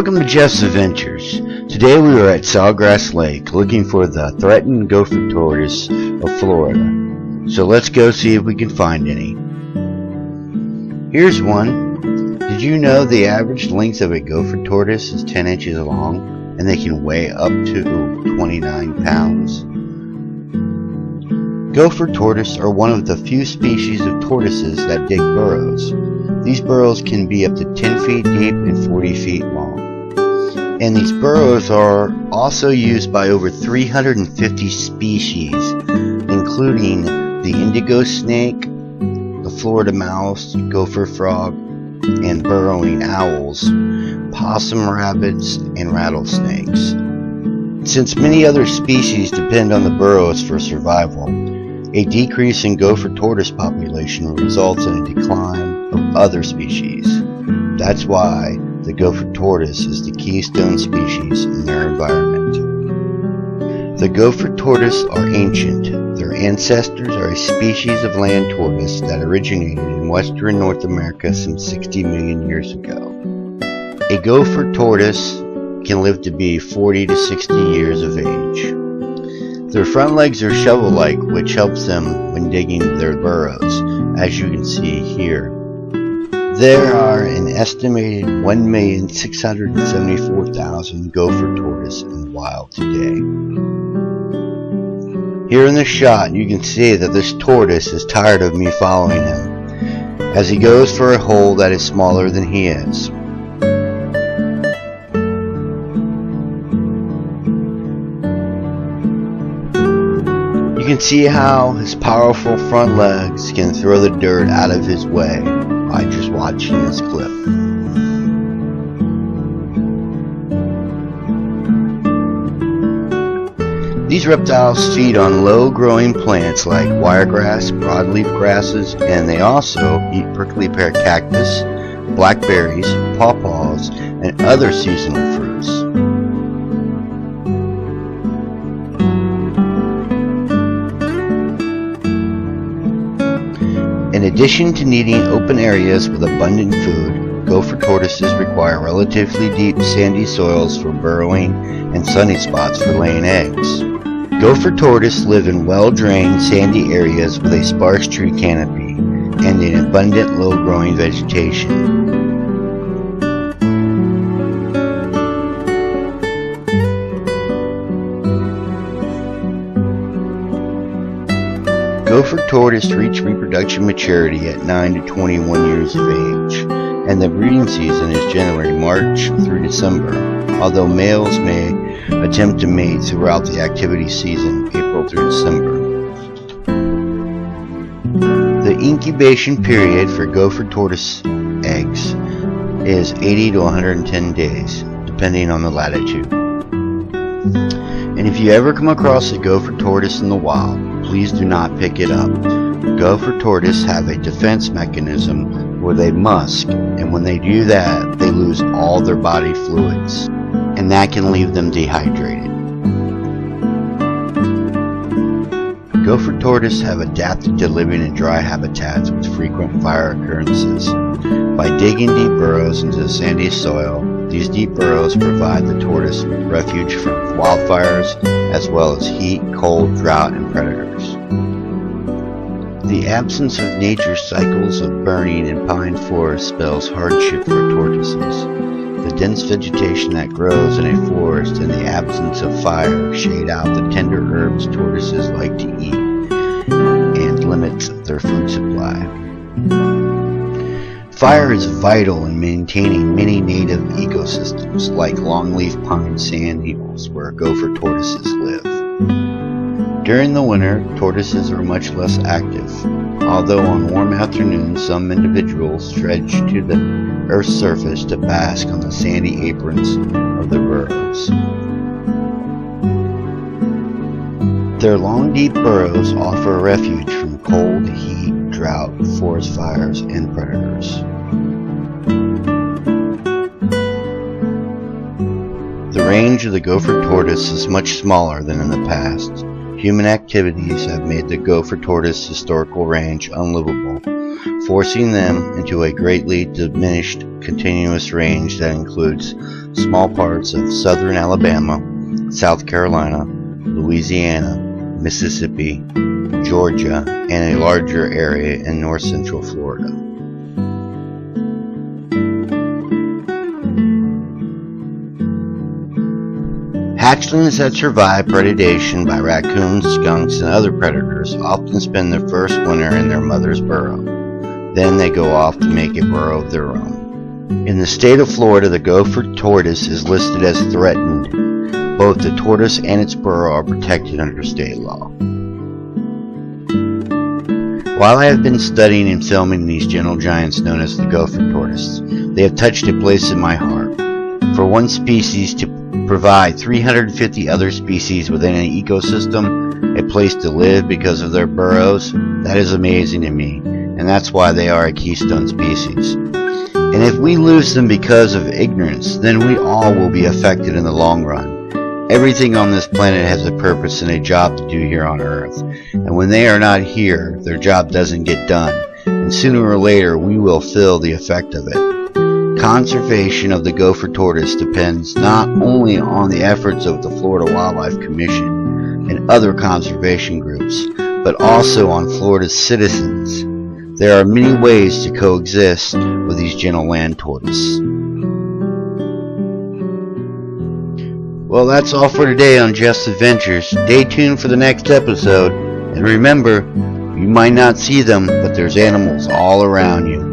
Welcome to Jeff's Adventures. Today we are at Sawgrass Lake looking for the threatened gopher tortoise of Florida. So let's go see if we can find any. Here's one. Did you know the average length of a gopher tortoise is 10 inches long and they can weigh up to 29 pounds? Gopher tortoise are one of the few species of tortoises that dig burrows. These burrows can be up to 10 feet deep and 40 feet long. And these burrows are also used by over 350 species, including the indigo snake, the Florida mouse, gopher frog, and burrowing owls, possum rabbits, and rattlesnakes. Since many other species depend on the burrows for survival, a decrease in gopher tortoise population results in a decline of other species. That's why the gopher tortoise is the keystone species in their environment. The gopher tortoise are ancient. Their ancestors are a species of land tortoise that originated in western North America some 60 million years ago. A gopher tortoise can live to be 40 to 60 years of age. Their front legs are shovel-like, which helps them when digging their burrows, as you can see here. There are an estimated 1,674,000 gopher tortoise in the wild today. Here in the shot, you can see that this tortoise is tired of me following him, as he goes for a hole that is smaller than he is. You can see how his powerful front legs can throw the dirt out of his way by just watching this clip. These reptiles feed on low-growing plants like wiregrass, broadleaf grasses, and they also eat prickly pear cactus, blackberries, pawpaws, and other seasonal fruits. In addition to needing open areas with abundant food, gopher tortoises require relatively deep sandy soils for burrowing and sunny spots for laying eggs. Gopher tortoise live in well-drained sandy areas with a sparse tree canopy and an abundant low-growing vegetation. Gopher tortoise reach reproduction maturity at 9 to 21 years of age, and the breeding season is generally March through December, although males may attempt to mate throughout the activity season, April through December. The incubation period for gopher tortoise eggs is 80 to 110 days, depending on the latitude. And if you ever come across a gopher tortoise in the wild, please do not pick it up. Gopher tortoise have a defense mechanism where they musk, and when they do that, they lose all their body fluids, and that can leave them dehydrated. Gopher tortoise have adapted to living in dry habitats with frequent fire occurrences. By digging deep burrows into the sandy soil, these deep burrows provide the tortoise with refuge from wildfires, as well as heat, cold, drought, and predators. The absence of nature's cycles of burning in pine forests spells hardship for tortoises. The dense vegetation that grows in a forest and the absence of fire shade out the tender herbs tortoises like to eat and limits their food supply. Fire is vital in maintaining many native ecosystems like longleaf pine sand hills where gopher tortoises live. During the winter, tortoises are much less active, although on warm afternoons some individuals dredge to the Earth's surface to bask on the sandy aprons of their burrows. Their long, deep burrows offer a refuge from cold, heat, drought, forest fires, and predators. The range of the gopher tortoise is much smaller than in the past. Human activities have made the gopher tortoise historical range unlivable, forcing them into a greatly diminished continuous range that includes small parts of southern Alabama, South Carolina, Louisiana, Mississippi, Georgia, and a larger area in north central Florida. Hatchlings that survive predation by raccoons, skunks, and other predators often spend their first winter in their mother's burrow. Then they go off to make a burrow of their own. In the state of Florida, the Gopher tortoise is listed as threatened. Both the tortoise and its burrow are protected under state law. While I have been studying and filming these gentle giants known as the Gopher tortoise, they have touched a place in my heart. For one species to provide 350 other species within an ecosystem a place to live because of their burrows, that is amazing to me, and that's why they are a keystone species. And if we lose them because of ignorance, then we all will be affected in the long run. Everything on this planet has a purpose and a job to do here on Earth, and when they are not here, their job doesn't get done, and sooner or later we will feel the effect of it. Conservation of the Gopher tortoise depends not only on the efforts of the Florida Wildlife Commission and other conservation groups, but also on Florida's citizens. There are many ways to coexist with these gentle land tortoises. Well, that's all for today on Jeff's Adventures. Stay tuned for the next episode, and remember, you might not see them, but there's animals all around you.